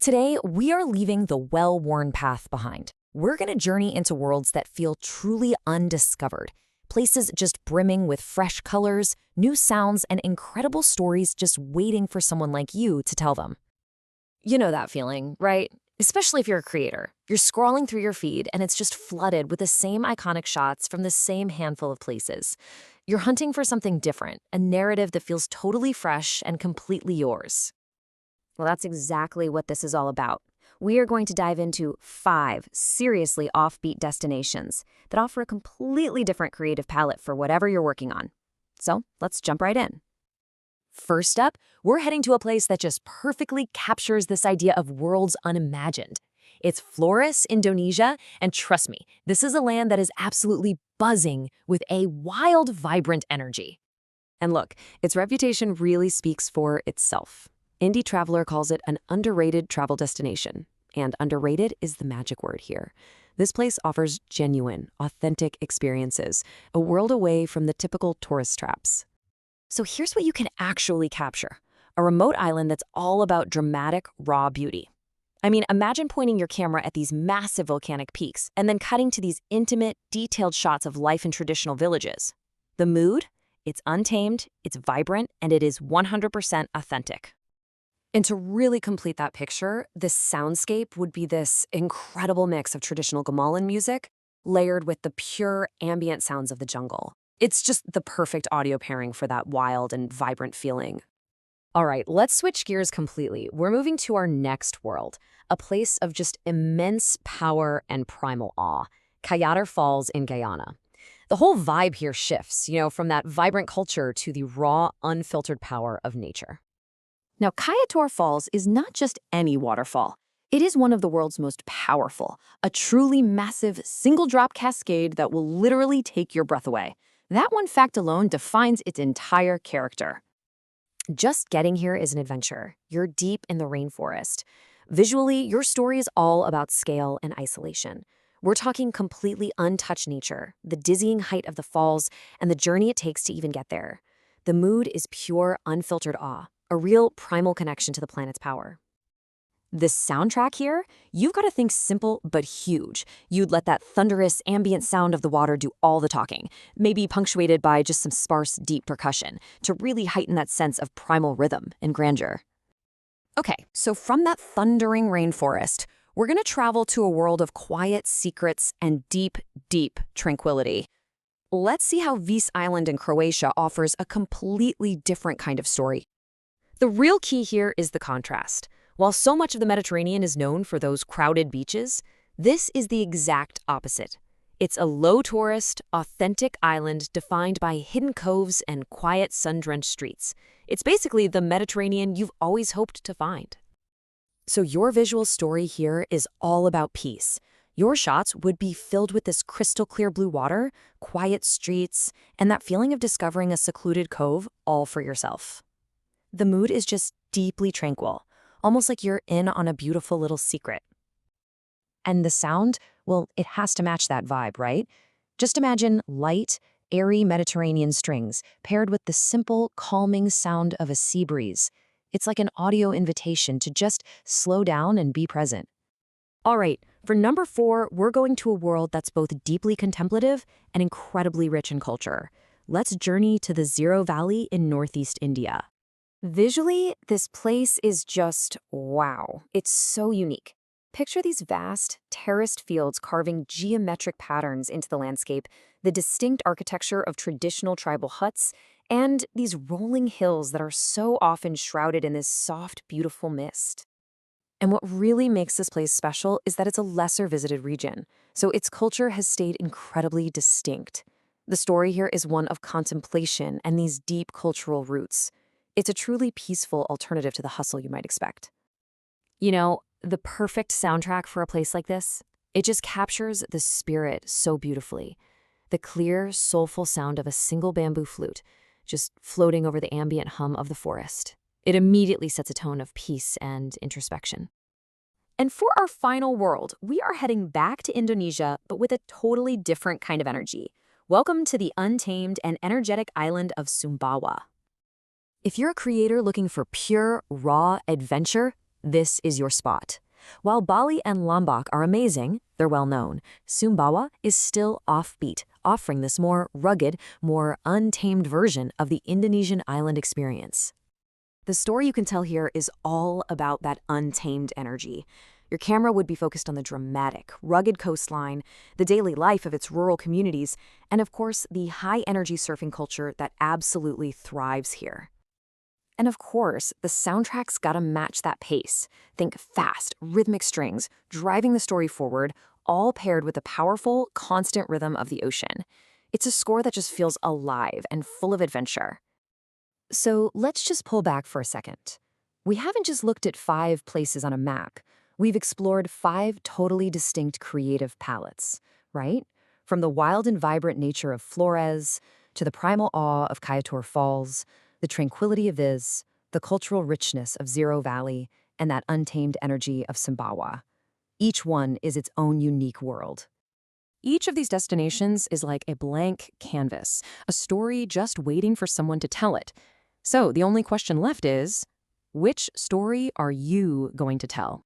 Today, we are leaving the well-worn path behind. We're going to journey into worlds that feel truly undiscovered, places just brimming with fresh colors, new sounds, and incredible stories just waiting for someone like you to tell them. You know that feeling, right? Especially if you're a creator. You're scrolling through your feed and it's just flooded with the same iconic shots from the same handful of places. You're hunting for something different, a narrative that feels totally fresh and completely yours. Well, that's exactly what this is all about. We are going to dive into 5 seriously offbeat destinations that offer a completely different creative palette for whatever you're working on. So let's jump right in. First up, we're heading to a place that just perfectly captures this idea of worlds unimagined. It's Flores, Indonesia, and trust me, this is a land that is absolutely buzzing with a wild, vibrant energy. And look, its reputation really speaks for itself. Indie Traveler calls it an underrated travel destination, and underrated is the magic word here. This place offers genuine, authentic experiences, a world away from the typical tourist traps. So here's what you can actually capture: a remote island that's all about dramatic, raw beauty. I mean, imagine pointing your camera at these massive volcanic peaks and then cutting to these intimate, detailed shots of life in traditional villages. The mood? It's untamed, it's vibrant, and it is 100% authentic. And to really complete that picture, this soundscape would be this incredible mix of traditional gamelan music layered with the pure ambient sounds of the jungle. It's just the perfect audio pairing for that wild and vibrant feeling. All right, let's switch gears completely. We're moving to our next world, a place of just immense power and primal awe, Cayatar Falls in Guyana. The whole vibe here shifts, from that vibrant culture to the raw, unfiltered power of nature. Now, Cayatar Falls is not just any waterfall. It is one of the world's most powerful, a truly massive single-drop cascade that will literally take your breath away. That one fact alone defines its entire character. Just getting here is an adventure. You're deep in the rainforest. Visually, your story is all about scale and isolation. We're talking completely untouched nature, the dizzying height of the falls, and the journey it takes to even get there. The mood is pure, unfiltered awe, a real primal connection to the planet's power. The soundtrack here, you've got to think simple but huge. You'd let that thunderous ambient sound of the water do all the talking, maybe punctuated by just some sparse, deep percussion, to really heighten that sense of primal rhythm and grandeur. Okay, so from that thundering rainforest, we're going to travel to a world of quiet secrets and deep, deep tranquility. Let's see how Vis Island in Croatia offers a completely different kind of story. The real key here is the contrast. While so much of the Mediterranean is known for those crowded beaches, this is the exact opposite. It's a low-tourist, authentic island defined by hidden coves and quiet, sun-drenched streets. It's basically the Mediterranean you've always hoped to find. So your visual story here is all about peace. Your shots would be filled with this crystal-clear blue water, quiet streets, and that feeling of discovering a secluded cove all for yourself. The mood is just deeply tranquil, almost like you're in on a beautiful little secret. And the sound, well, it has to match that vibe, right? Just imagine light, airy Mediterranean strings paired with the simple, calming sound of a sea breeze. It's like an audio invitation to just slow down and be present. All right, for number 4, we're going to a world that's both deeply contemplative and incredibly rich in culture. Let's journey to the Zero Valley in Northeast India. Visually, this place is just wow. It's so unique. Picture these vast, terraced fields carving geometric patterns into the landscape, the distinct architecture of traditional tribal huts, and these rolling hills that are so often shrouded in this soft, beautiful mist. And what really makes this place special is that it's a lesser visited region, so its culture has stayed incredibly distinct. The story here is one of contemplation and these deep cultural roots. It's a truly peaceful alternative to the hustle you might expect. The perfect soundtrack for a place like this? It just captures the spirit so beautifully. The clear, soulful sound of a single bamboo flute, just floating over the ambient hum of the forest. It immediately sets a tone of peace and introspection. And for our final world, we are heading back to Indonesia, but with a totally different kind of energy. Welcome to the untamed and energetic island of Sumbawa. If you're a creator looking for pure, raw adventure, this is your spot. While Bali and Lombok are amazing, they're well known, Sumbawa is still offbeat, offering this more rugged, more untamed version of the Indonesian island experience. The story you can tell here is all about that untamed energy. Your camera would be focused on the dramatic, rugged coastline, the daily life of its rural communities, and of course, the high-energy surfing culture that absolutely thrives here. And of course, the soundtrack's gotta match that pace. Think fast, rhythmic strings, driving the story forward, all paired with the powerful, constant rhythm of the ocean. It's a score that just feels alive and full of adventure. So let's just pull back for a second. We haven't just looked at 5 places on a map. We've explored 5 totally distinct creative palettes, right? From the wild and vibrant nature of Flores, to the primal awe of Kayator Falls, the tranquility of Viz, the cultural richness of Zero Valley, and that untamed energy of Sumbawa. Each one is its own unique world. Each of these destinations is like a blank canvas, a story just waiting for someone to tell it. So the only question left is, which story are you going to tell?